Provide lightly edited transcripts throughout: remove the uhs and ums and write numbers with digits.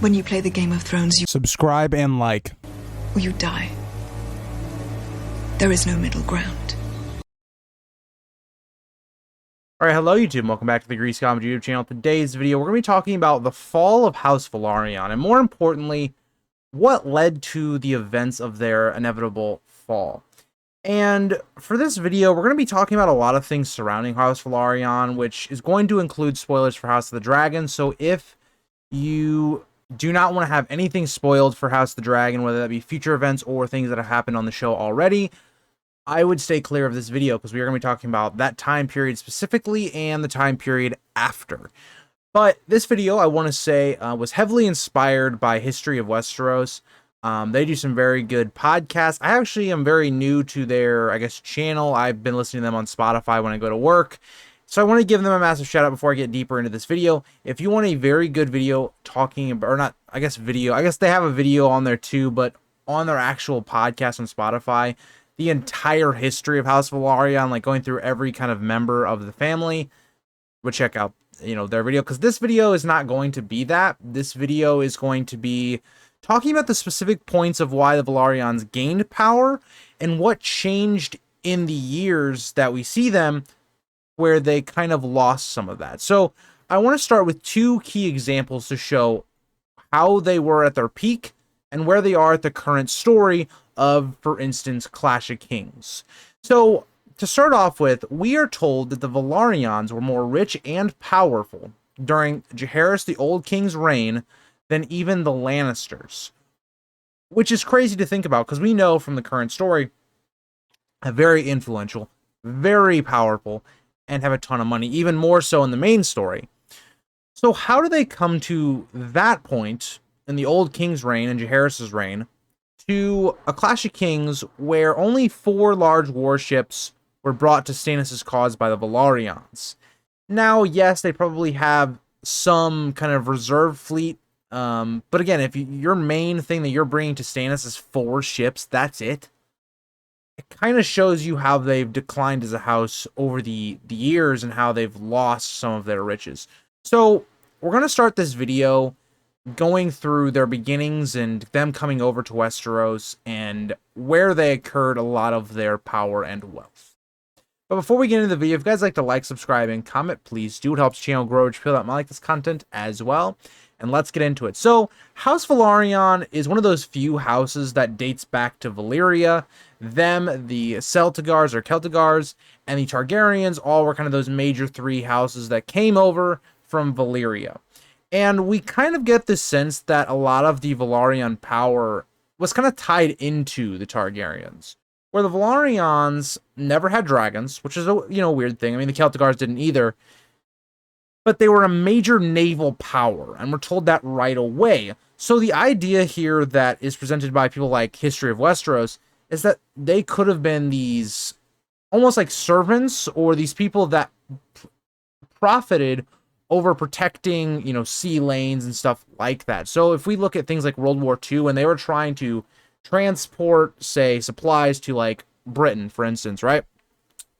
When you play the Game of Thrones, you Subscribe and like. or you die. There is no middle ground. Alright, hello YouTube, welcome back to the Grease Comics YouTube channel. Today's video, we're going to be talking about the fall of House Velaryon, and more importantly, what led to the events of their inevitable fall. And for this video, we're going to be talking about a lot of things surrounding House Velaryon, which is going to include spoilers for House of the Dragon, so if you do not want to have anything spoiled for House of the Dragon, whether that be future events or things that have happened on the show already, I would stay clear of this video because we are going to be talking about that time period specifically and the time period after. But this video, I want to say, was heavily inspired by History of Westeros. They do some very good podcasts. I actually am very new to their, channel. I've been listening to them on Spotify when I go to work. So I want to give them a massive shout out before I get deeper into this video. If you want a very good video talking about, or not, video, they have a video on there too, but on their actual podcast on Spotify, the entire history of House Velaryon, like going through every kind of member of the family, would check out, their video, because this video is not going to be that. This video is going to be talking about the specific points of why the Velaryons gained power and what changed in the years that we see them where they kind of lost some of that. So I want to start with two key examples to show how they were at their peak and where they are at the current story of, for instance, Clash of Kings. So to start off with, we are told that the Velaryons were more rich and powerful during Jaehaerys the Old King's reign than even the Lannisters, which is crazy to think about because we know from the current story, very influential, very powerful, and have a ton of money, even more so in the main story. So how do they come to that point in the Old King's reign and Jaehaerys' reign to a Clash of Kings where only 4 large warships were brought to Stannis' cause by the Velaryons? Now, yes, they probably have some kind of reserve fleet, but again, if your main thing that you're bringing to Stannis is 4 ships, that's it. It kind of shows you how they've declined as a house over the years and how they've lost some of their riches. So we're going to start this video going through their beginnings and them coming over to Westeros and where they occurred a lot of their power and wealth. But before we get into the video, if you guys like to like, subscribe, and comment, please do. It helps the channel grow, which feel that might like this content as well. And let's get into it. So, House Velaryon is one of those few houses that dates back to Valyria. Them, the Celtigars or Celtigars, and the Targaryens all were kind of those major 3 houses that came over from Valyria. And we kind of get this sense that a lot of the Velaryon power was kind of tied into the Targaryens, where the Velaryons never had dragons, which is a weird thing. I mean, the Celtigars didn't either. But they were a major naval power, and we're told that right away. So the idea here that is presented by people like History of Westeros is that they could have been these almost like servants, or these people that profited over protecting, sea lanes and stuff like that. So if we look at things like World War II, when they were trying to transport, say, supplies to like Britain, for instance, right?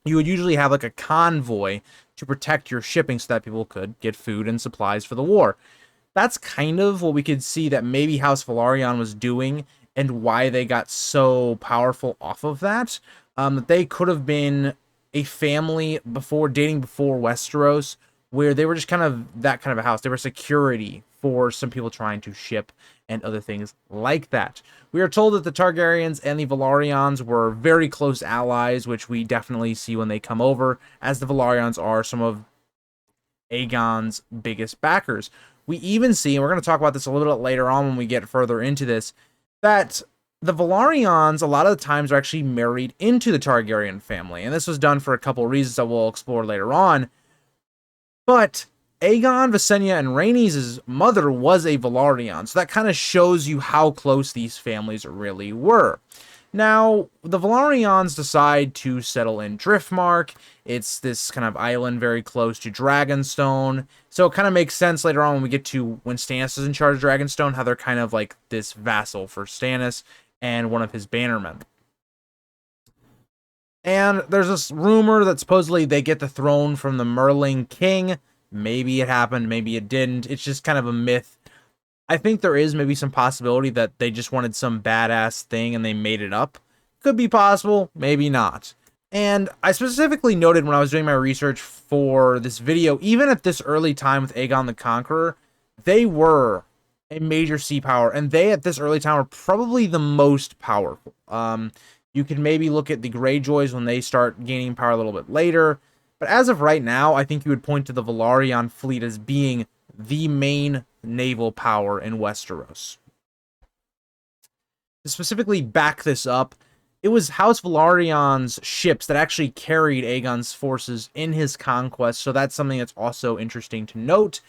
You would usually have like a convoy to protect your shipping so that people could get food and supplies for the war. That's kind of what we could see that maybe House Velaryon was doing and why they got so powerful off of that. That they could have been a family dating before Westeros, where they were just kind of that kind of a house. They were security for some people trying to ship and other things like that. We are told that the Targaryens and the Velaryons were very close allies, which we definitely see when they come over, as the Velaryons are some of Aegon's biggest backers. We even see, and we're going to talk about this a little bit later on when we get further into this, that the Velaryons a lot of the times are actually married into the Targaryen family, and this was done for a couple of reasons that we'll explore later on. But Aegon, Visenya, and Rhaenys' mother was a Velaryon, so that kind of shows you how close these families really were. Now, the Velaryons decide to settle in Driftmark. It's this kind of island very close to Dragonstone, so it kind of makes sense later on when we get to when Stannis is in charge of Dragonstone, how they're kind of like this vassal for Stannis and one of his bannermen. And there's this rumor that supposedly they get the throne from the Merling King. Maybe it happened, maybe it didn't. It's just kind of a myth I think there is maybe some possibility that they just wanted some badass thing and they made it up. Could be possible, maybe not. And I specifically noted when I was doing my research for this video, even at this early time with Aegon the Conqueror, they were a major sea power, and they at this early time were probably the most powerful. You could maybe look at the Greyjoys when they start gaining power a little bit later, but as of right now, I think you would point to the Velaryon fleet as being the main naval power in Westeros. To specifically back this up, it was House Velaryon's ships that actually carried Aegon's forces in his conquest, so that's something that's also interesting to note.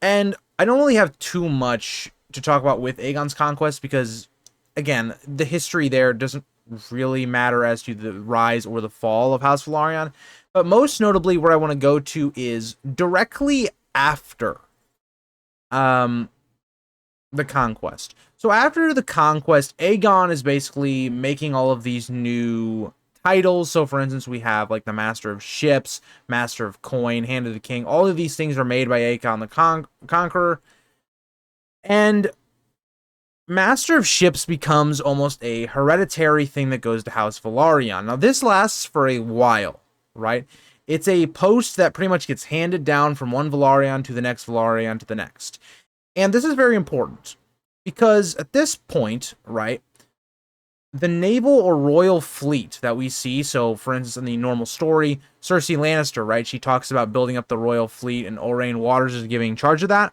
And I don't really have too much to talk about with Aegon's conquest because, again, the history there doesn't really matter as to the rise or the fall of House Velaryon. But most notably, where I want to go to is directly after the conquest. So after the conquest, Aegon is basically making all of these new titles. So for instance, we have like the Master of Ships, Master of Coin, Hand of the King. All of these things are made by Aegon the Conqueror. And Master of Ships becomes almost a hereditary thing that goes to House Velaryon. Now this lasts for a while, right? It's a post that pretty much gets handed down from one Velaryon to the next Velaryon to the next. And this is very important because at this point, right, the naval or royal fleet that we see, so for instance in the normal story, Cersei Lannister, right, she talks about building up the royal fleet and Orain Waters is giving charge of that.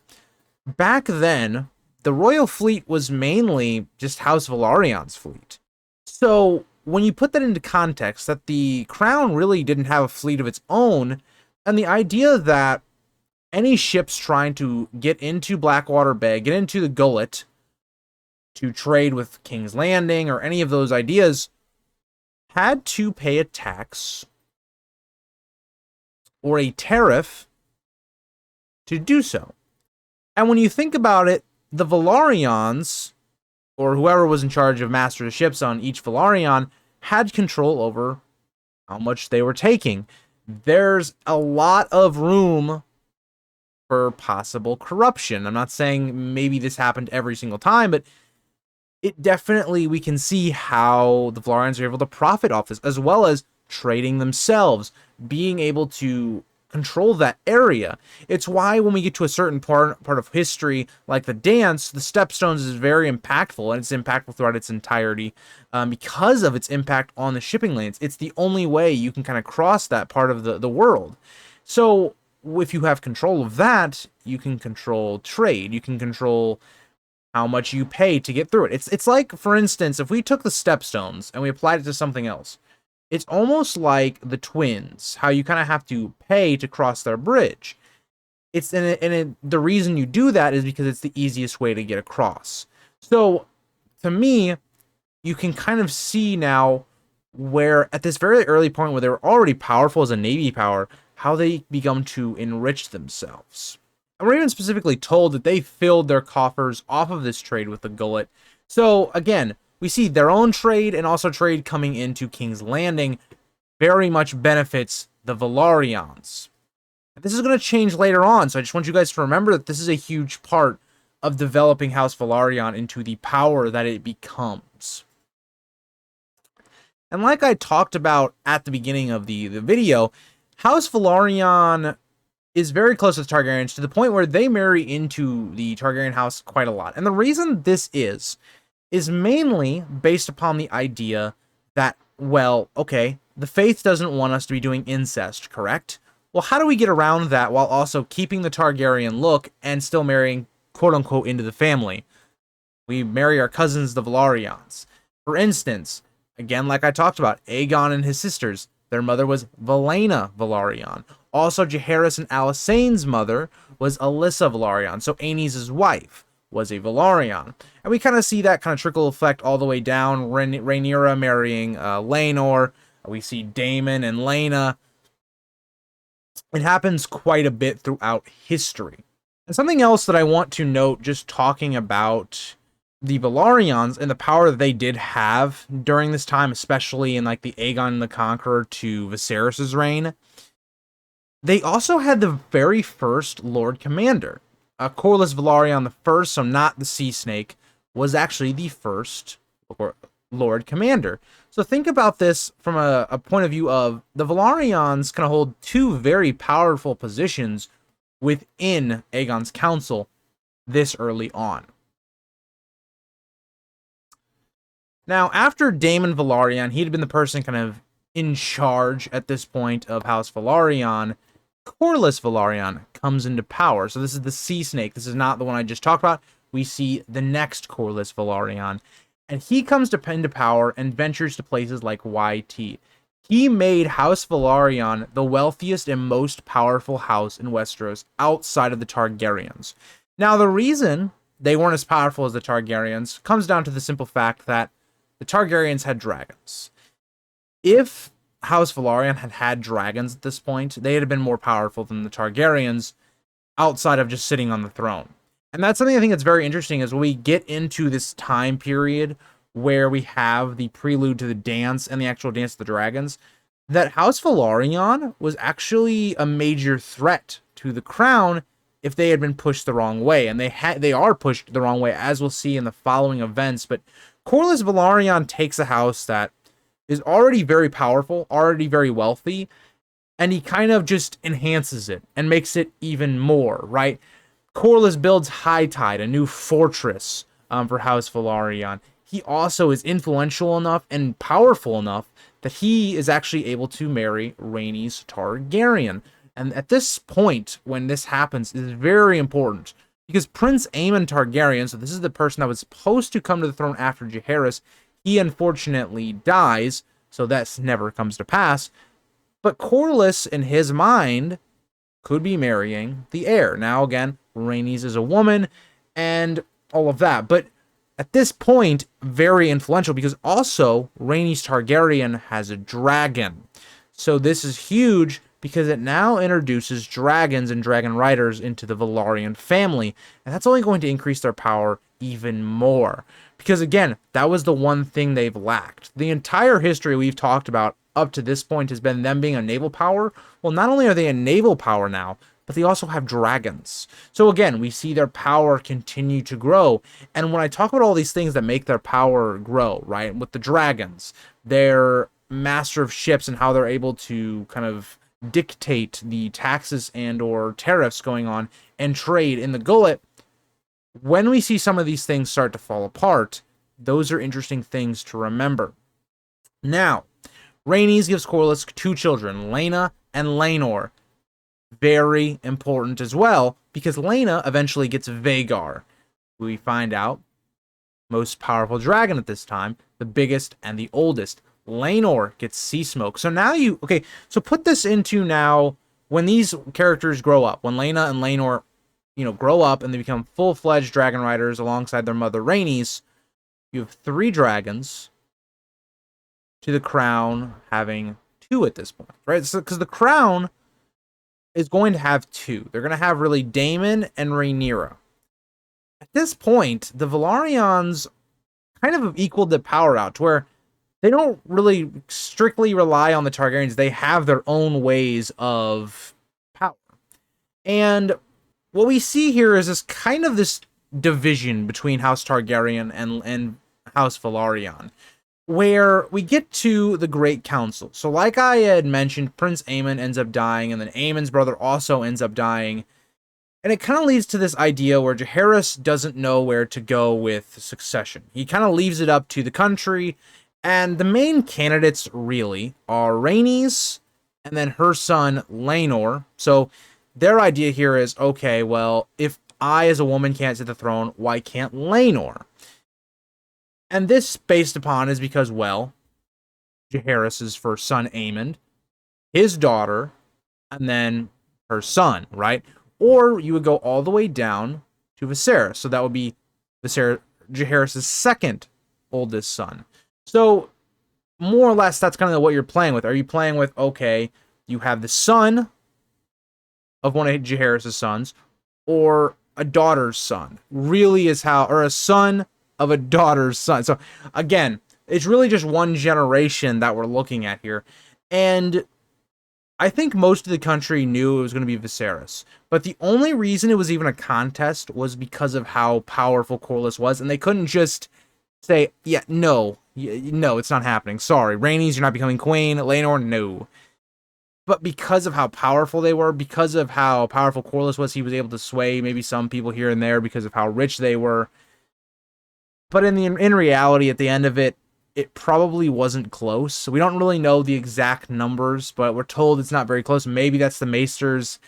Back then, the royal fleet was mainly just House Velaryon's fleet. So when you put that into context, that the crown really didn't have a fleet of its own, and the idea that any ships trying to get into Blackwater Bay, get into the Gullet, to trade with King's Landing or any of those ideas, had to pay a tax or a tariff to do so. And when you think about it, the Velaryons, or whoever was in charge of master of ships on each Velaryon, had control over how much they were taking. There's a lot of room for possible corruption. I'm not saying maybe this happened every single time, but it definitely, we can see how the Velaryons are able to profit off this, as well as trading themselves, being able to control that area. It's why when we get to a certain part of history, like the dance, the Stepstones is very impactful, and it's impactful throughout its entirety because of its impact on the shipping lanes. It's the only way you can kind of cross that part of the world. So if you have control of that, you can control trade, you can control how much you pay to get through it. It's like, for instance, if we took the Stepstones and we applied it to something else, it's almost like the twins, how you kind of have to pay to cross their bridge. The reason you do that is because it's the easiest way to get across. So, to me, you can kind of see now where, at this very early point where they were already powerful as a navy power, how they become to enrich themselves. And we're even specifically told that they filled their coffers off of this trade with the Gullet. So, again, we see their own trade and also trade coming into King's Landing very much benefits the Velaryons. This is going to change later on, so I just want you guys to remember that this is a huge part of developing House Velaryon into the power that it becomes. And like I talked about at the beginning of the video, House Velaryon is very close to the Targaryens to the point where they marry into the Targaryen house quite a lot. And the reason this is mainly based upon the idea that, well, okay, the faith doesn't want us to be doing incest, correct? Well, how do we get around that while also keeping the Targaryen look and still marrying, quote-unquote, into the family? We marry our cousins, the Velaryons. For instance, again, like I talked about, Aegon and his sisters, their mother was Valenna Velaryon. Also, Jaehaerys and Alysanne's mother was Alyssa Velaryon, so Aenys' wife was a Velaryon. And we kind of see that kind of trickle effect all the way down. Rhaenyra marrying Laenor. We see Daemon and Laena. It happens quite a bit throughout history. And something else that I want to note, just talking about the Velaryons and the power that they did have during this time, especially in like the Aegon the Conqueror to Viserys' reign, they also had the very first Lord Commander. Corlys Velaryon the First, so not the Sea Snake, was actually the first Lord Commander. So think about this from a point of view of the Velaryons kind of hold two very powerful positions within Aegon's council this early on. Now, after Daemon Velaryon, he'd been the person kind of in charge at this point of House Velaryon. Corlys Velaryon comes into power. So this is the Sea Snake. This is not the one I just talked about. We see the next Corlys Velaryon. And he comes into power and ventures to places like YT. He made House Velaryon the wealthiest and most powerful house in Westeros outside of the Targaryens. Now, the reason they weren't as powerful as the Targaryens comes down to the simple fact that the Targaryens had dragons. If House Velaryon had dragons at this point, they had been more powerful than the Targaryens outside of just sitting on the throne. And that's something I think that's very interesting as we get into this time period where we have the prelude to the dance and the actual Dance of the Dragons, that House Velaryon was actually a major threat to the crown if they had been pushed the wrong way. And they are pushed the wrong way, as we'll see in the following events. But Corlys Velaryon takes a house that is already very powerful, already very wealthy, and he kind of just enhances it and makes it even more, right? Corlys builds High Tide, a new fortress for House Velaryon. He also is influential enough and powerful enough that he is actually able to marry Rhaenys Targaryen. And at this point, when this happens, is very important, because Prince Aemon Targaryen, so this is the person that was supposed to come to the throne after Jaehaerys, he unfortunately dies, so that never comes to pass. But Corlys, in his mind, could be marrying the heir. Now, again, Rhaenys is a woman, and all of that. But at this point, very influential, because also Rhaenys Targaryen has a dragon. So this is huge, because it now introduces dragons and dragon riders into the Velaryon family. And that's only going to increase their power even more. Because again, that was the one thing they've lacked. The entire history we've talked about up to this point has been them being a naval power. Well, not only are they a naval power now, but they also have dragons. So again, we see their power continue to grow. And when I talk about all these things that make their power grow, right, with the dragons, their master of ships and how they're able to kind of dictate the taxes and or tariffs going on and trade in the gullet, when we see some of these things start to fall apart, those are interesting things to remember. Now, Rhaenys gives Corlys two children, Laena and Laenor. Very important as well, because Laena eventually gets Vhagar. We find out most powerful dragon at this time, the biggest and the oldest. Laenor gets Sea Smoke. So now so put this into now when these characters grow up, when Laena and Laenor, grow up and they become full-fledged dragon riders alongside their mother Rhaenys, you have 3 dragons to the crown having 2 at this point, right? So because the crown is going to have 2. They're going to have really Daemon and Rhaenyra. At this point, the Velaryons kind of have equaled the power out to where they don't really strictly rely on the Targaryens. They have their own ways of power. And what we see here is this division between House Targaryen and House Velaryon, where we get to the Great Council. So like I had mentioned, Prince Aemon ends up dying, and then Aemon's brother also ends up dying. And it kind of leads to this idea where Jaehaerys doesn't know where to go with succession. He kind of leaves it up to the country, and the main candidates really are Rhaenys and then her son Laenor. So their idea here is, okay, well, if I as a woman can't sit the throne, why can't Laenor? And this based upon is because, well, Jaehaerys' first son Aemon, his daughter, and then her son, or you would go all the way down to Viserys. So that would be Jaehaerys' second oldest son. So more or less, that's kind of what you're playing with. Are you playing with, okay, you have the son of one of Jaehaerys' sons, or a daughter's son? Really is how, or a son of a daughter's son. So again, it's really just one generation that we're looking at here. And I think most of the country knew it was going to be Viserys, but the only reason it was even a contest was because of how powerful Corlys was, and they couldn't just say, yeah, no, no, it's not happening. Sorry, Rhaenys, you're not becoming queen. Laenor, no. But because of how powerful they were, because of how powerful Corlys was, he was able to sway maybe some people here and there because of how rich they were. But in reality, at the end of it, it probably wasn't close. So we don't really know the exact numbers, but we're told it's not very close. Maybe that's the Maesters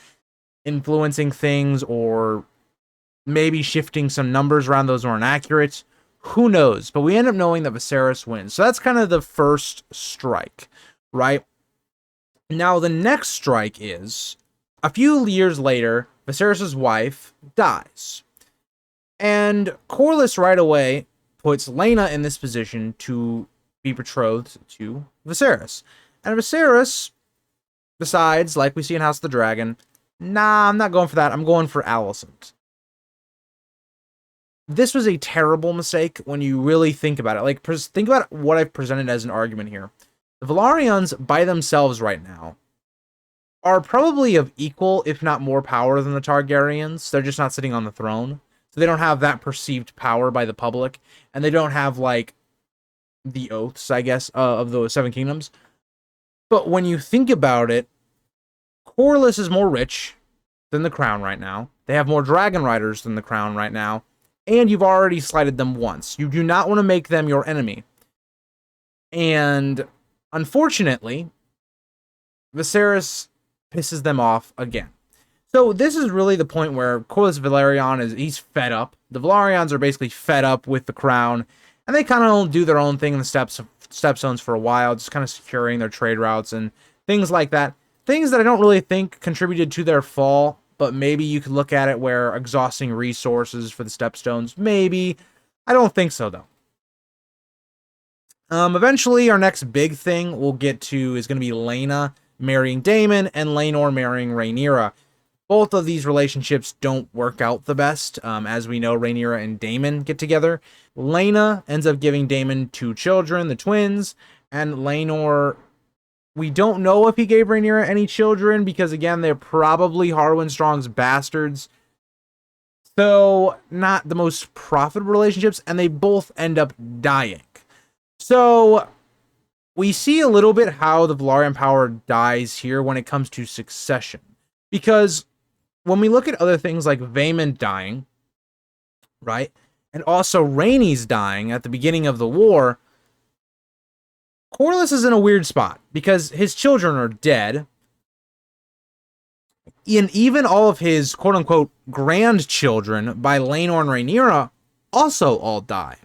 influencing things, or maybe shifting some numbers around those aren't accurate. Who knows? But we end up knowing that Viserys wins. So that's kind of the first strike, right? Now the next strike is a few years later, Viserys' wife dies. And Corlys right away puts Laena in this position to be betrothed to Viserys. And Viserys decides, like we see in House of the Dragon, nah, I'm not going for that. I'm going for Alicent. This was a terrible mistake when you really think about it. Like, think about what I've presented as an argument here. The Velaryons, by themselves right now, are probably of equal, if not more power than the Targaryens. They're just not sitting on the throne. So they don't have that perceived power by the public. And they don't have, like, the oaths, I guess, of the Seven Kingdoms. But when you think about it, Corlys is more rich than the Crown right now. They have more dragon riders than the Crown right now. And you've already slighted them once. You do not want to make them your enemy. And unfortunately, Viserys pisses them off again. So this is really the point where Corlys Velaryon he's fed up. The Velaryons are basically fed up with the Crown, and they kind of do their own thing in the stepstones for a while, just kind of securing their trade routes and things like that. Things that I don't really think contributed to their fall, but maybe you could look at it where exhausting resources for the stepstones, maybe. I don't think so, though. Eventually, our next big thing we'll get to is going to be Laena marrying Daemon and Laenor marrying Rhaenyra. Both of these relationships don't work out the best. As we know, Rhaenyra and Daemon get together. Laena ends up giving Daemon 2 children, the twins, and Laenor, we don't know if he gave Rhaenyra any children, because again, they're probably Harwin Strong's bastards. So, not the most profitable relationships, and they both end up dying. So, we see a little bit how the Velaryon power dies here when it comes to succession. Because when we look at other things like Vaemond dying, right, and also Rhaenys dying at the beginning of the war, Corlys is in a weird spot because his children are dead. And even all of his quote-unquote grandchildren by Laenor and Rhaenyra also all die.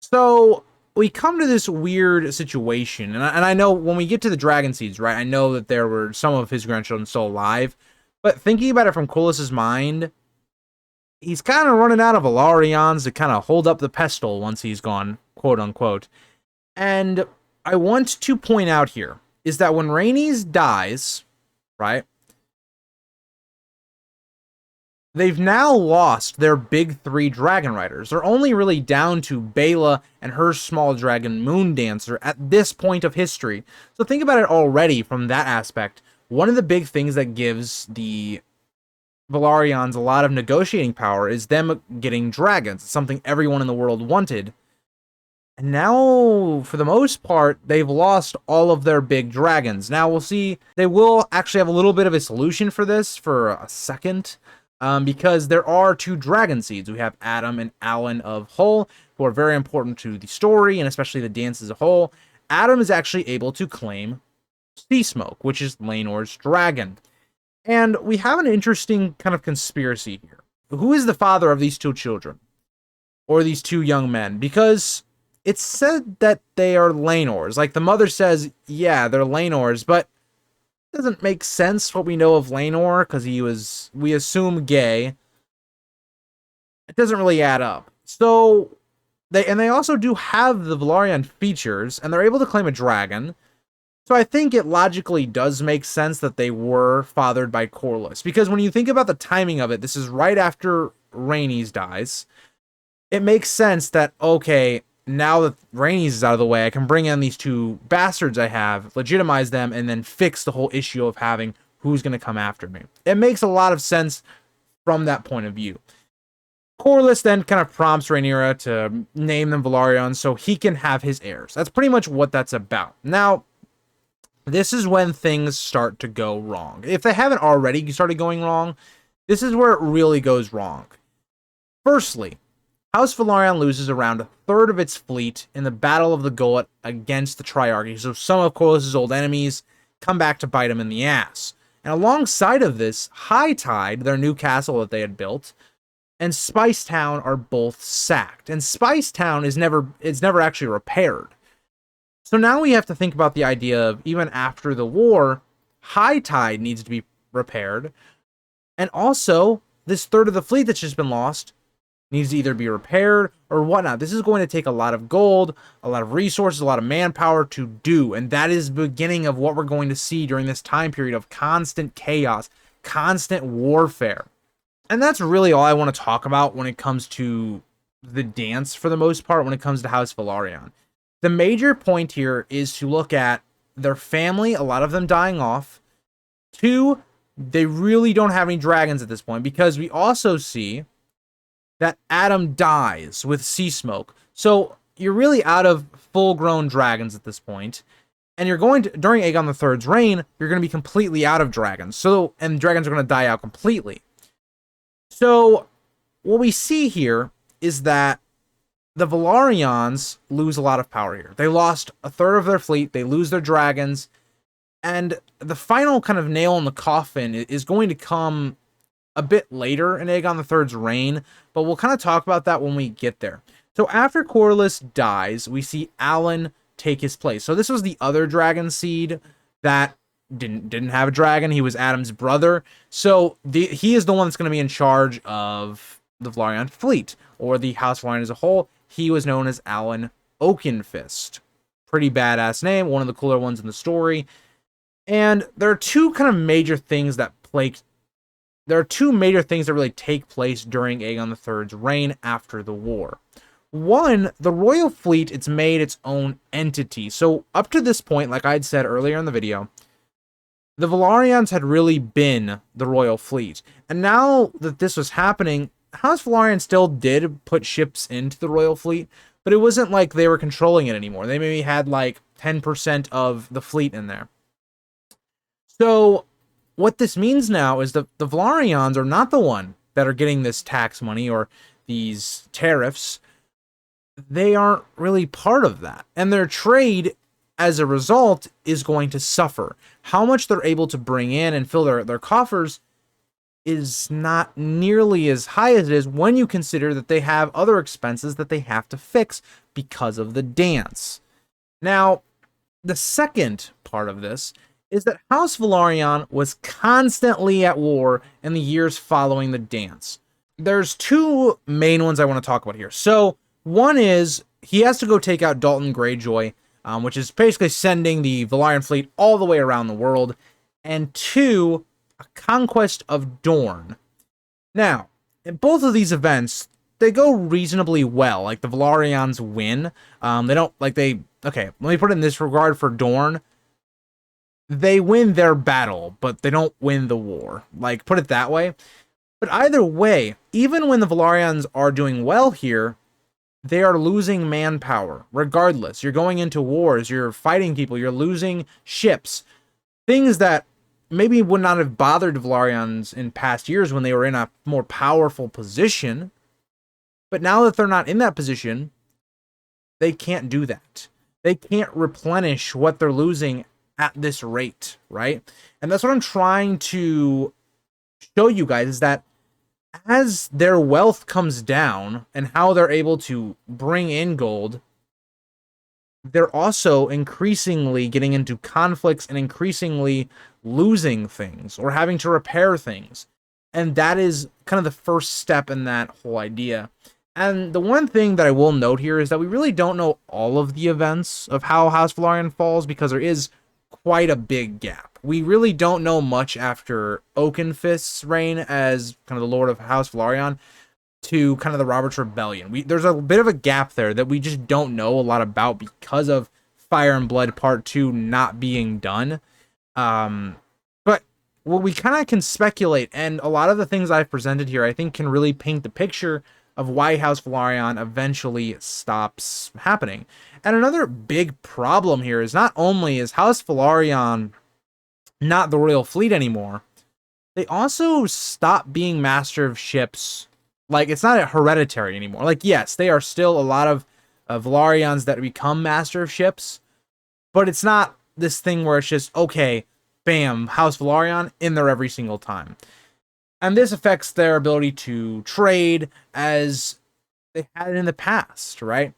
So we come to this weird situation, and I know when we get to the Dragon Seeds, right, I know that there were some of his grandchildren still alive, but thinking about it from Corlys' mind, he's kind of running out of Velaryons to kind of hold up the pestle once he's gone, quote-unquote. And I want to point out here is that when Rhaenys dies, right, they've now lost their big 3 dragon riders. They're only really down to Baela and her small dragon Moondancer at this point of history. So think about it already from that aspect. One of the big things that gives the Velaryons a lot of negotiating power is them getting dragons. It's something everyone in the world wanted. And now, for the most part, they've lost all of their big dragons. Now, we'll see. They will actually have a little bit of a solution for this for a second. Because there are 2 dragon seeds. We have Adam and Alan of Hull, who are very important to the story, and especially the dance as a whole. Adam is actually able to claim Sea Smoke, which is Laenor's dragon. And we have an interesting kind of conspiracy here. Who is the father of these 2 children? Or these 2 young men? Because it's said that they are Laenor's. Like, the mother says, yeah, they're Laenor's, but it doesn't make sense what we know of Laenor, because he was, we assume, gay. It doesn't really add up. So, they also do have the Velaryon features, and they're able to claim a dragon. So I think it logically does make sense that they were fathered by Corlys. Because when you think about the timing of it, this is right after Rhaenys dies. It makes sense that, okay, now that Rhaenys is out of the way, I can bring in these two bastards I have, legitimize them, and then fix the whole issue of having who's going to come after me. It makes a lot of sense from that point of view. Corlys then kind of prompts Rhaenyra to name them Velaryon so he can have his heirs. That's pretty much what that's about. Now, this is when things start to go wrong. If they haven't already started going wrong, this is where it really goes wrong. Firstly, House Velaryon loses around a third of its fleet in the Battle of the Gullet against the Triarchy, so some of Corlys' old enemies come back to bite him in the ass. And alongside of this, High Tide, their new castle that they had built, and Spicetown are both sacked. And Spicetown is never actually repaired. So now we have to think about the idea of, even after the war, High Tide needs to be repaired. And also, this third of the fleet that's just been lost needs to either be repaired or whatnot. This is going to take a lot of gold, a lot of resources, a lot of manpower to do. And that is the beginning of what we're going to see during this time period of constant chaos, constant warfare. And that's really all I want to talk about when it comes to the dance, for the most part, when it comes to House Velaryon. The major point here is to look at their family, a lot of them dying off. 2, they really don't have any dragons at this point, because we also see that Adam dies with sea smoke. So you're really out of full-grown dragons at this point. And you're going to, during Aegon III's reign, you're going to be completely out of dragons. And dragons are going to die out completely. So what we see here is that the Velaryons lose a lot of power here. They lost a third of their fleet. They lose their dragons. And the final kind of nail in the coffin is going to come a bit later in Aegon III's reign, but we'll kind of talk about that when we get there. So after Corlys dies, we see Alan take his place. So this was the other dragon seed that didn't have a dragon. He was Adam's brother. So he is the one that's going to be in charge of the Velaryon fleet, or the House Velaryon as a whole. He was known as Alan Oakenfist. Pretty badass name, one of the cooler ones in the story. And there are two major things that really take place during Aegon III's reign after the war. One, the royal fleet, it's made its own entity. So up to this point, like I'd said earlier in the video, the Velaryons had really been the royal fleet. And now that this was happening, House Velaryon still did put ships into the royal fleet, but it wasn't like they were controlling it anymore. They maybe had like 10% of the fleet in there. So what this means now is that the Velaryons are not the one that are getting this tax money or these tariffs. They aren't really part of that. And their trade, as a result, is going to suffer. How much they're able to bring in and fill their coffers is not nearly as high as it is when you consider that they have other expenses that they have to fix because of the dance. Now, the second part of this is that House Velaryon was constantly at war in the years following the dance. There's two main ones I want to talk about here. So, one is he has to go take out Dalton Greyjoy, which is basically sending the Velaryon fleet all the way around the world. And 2, a conquest of Dorne. Now, in both of these events, they go reasonably well. Like, the Velaryons win. Okay, let me put it in this regard for Dorne. They win their battle, but they don't win the war. Like, put it that way. But either way, even when the Velaryons are doing well here, they are losing manpower. Regardless, you're going into wars, you're fighting people, you're losing ships. Things that maybe would not have bothered Velaryons in past years when they were in a more powerful position. But now that they're not in that position, they can't do that. They can't replenish what they're losing at this rate, right? And that's what I'm trying to show you guys, is that as their wealth comes down and how they're able to bring in gold, they're also increasingly getting into conflicts and increasingly losing things or having to repair things. And that is kind of the first step in that whole idea. And the one thing that I will note here is that we really don't know all of the events of how House Velaryon falls, because there is quite a big gap. We really don't know much after Oakenfist's reign as kind of the Lord of House Velaryon to kind of the Robert's Rebellion. There's a bit of a gap there that we just don't know a lot about because of Fire and Blood Part 2 not being done. But well, we kind of can speculate, and a lot of the things I've presented here I think can really paint the picture of why House Velaryon eventually stops happening. And another big problem here is not only is House Velaryon not the royal fleet anymore, they also stop being master of ships. Like, it's not a hereditary anymore. Like, yes, they are still a lot of Velaryons that become master of ships, but it's not this thing where it's just, okay, bam, House Velaryon in there every single time. And this affects their ability to trade as they had in the past, right?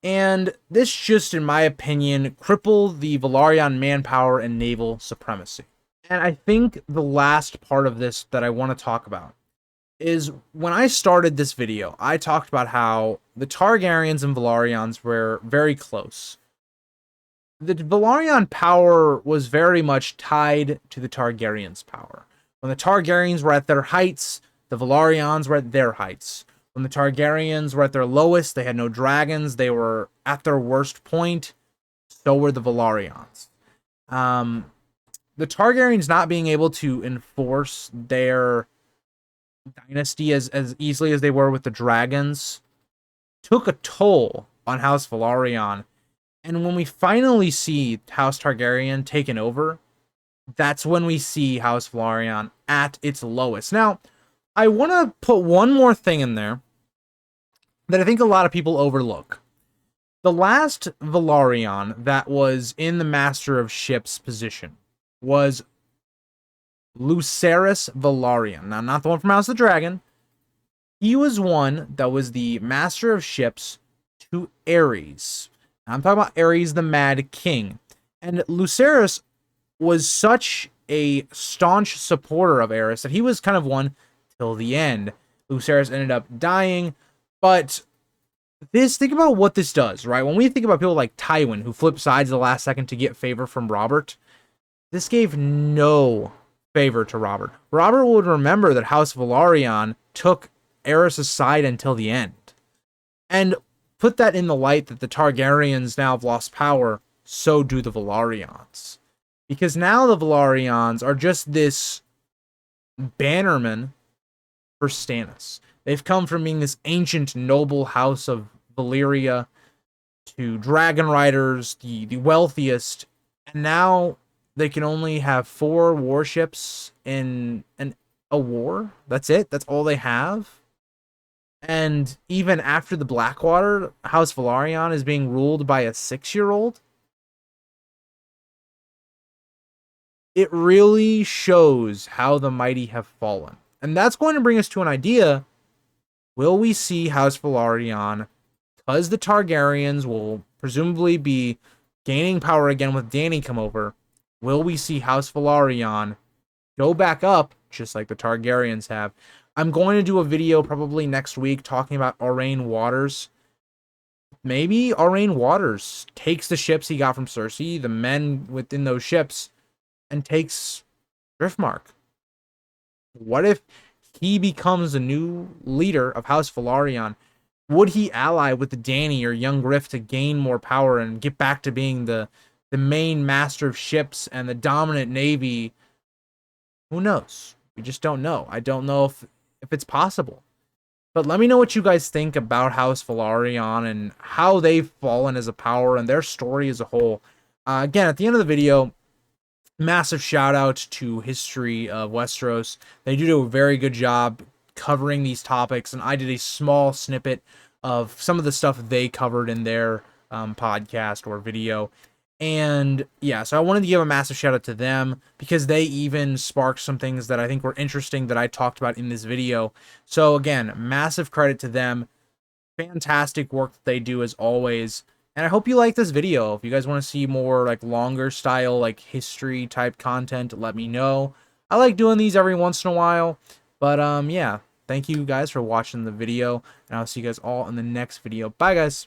And this just, in my opinion, crippled the Velaryon manpower and naval supremacy. And I think the last part of this that I want to talk about is when I started this video, I talked about how the Targaryens and Velaryons were very close. The Velaryon power was very much tied to the Targaryens' power. When the Targaryens were at their heights, the Velaryons were at their heights. When the Targaryens were at their lowest, they had no dragons, they were at their worst point, so were the Velaryons. The Targaryens not being able to enforce their dynasty as easily as they were with the dragons took a toll on House Velaryon. And when we finally see House Targaryen taken over, that's when we see House Velaryon at its lowest. Now, I want to put one more thing in there that I think a lot of people overlook. The last Velaryon that was in the Master of Ships position was Lucerys Velaryon. Now, not the one from House of the Dragon. He was one that was the Master of Ships to Aerys. Now, I'm talking about Aerys the Mad King. And Lucerys was such a staunch supporter of Aerys that he was kind of one till the end. Lucerys ended up dying, but think about what this does, right? When we think about people like Tywin, who flipped sides at the last second to get favor from Robert, this gave no favor to Robert. Robert would remember that House Velaryon took Aerys' side until the end. And put that in the light that the Targaryens now have lost power, so do the Velaryons. Because now the Velaryons are just this bannerman for Stannis. They've come from being this ancient noble house of Valyria to dragon riders, the wealthiest, and now they can only have 4 warships in a war. That's it. That's all they have. And even after the Blackwater, House Velaryon is being ruled by a 6-year-old. It really shows how the mighty have fallen. And that's going to bring us to an idea. Will we see House Velaryon, because the Targaryens will presumably be gaining power again with Dany come over, will we see House Velaryon go back up just like the Targaryens have? I'm going to do a video probably next week talking about Aurane Waters. Maybe Aurane Waters takes the ships he got from Cersei, the men within those ships, and takes Driftmark. What if he becomes the new leader of House Velaryon? Would he ally with the Dany or young Griff to gain more power and get back to being the main master of ships and the dominant navy? Who knows? We just don't know. I don't know if it's possible. But let me know what you guys think about House Velaryon and how they've fallen as a power and their story as a whole. Again, at the end of the video, massive shout out to History of Westeros. They do a very good job covering these topics, and I did a small snippet of some of the stuff they covered in their podcast or video. And yeah, so I wanted to give a massive shout out to them because they even sparked some things that I think were interesting that I talked about in this video. So again, massive credit to them. Fantastic work that they do as always. And I hope you like this video. If you guys want to see more like longer style, like history type content, let me know. I like doing these every once in a while. But yeah, thank you guys for watching the video. And I'll see you guys all in the next video. Bye guys.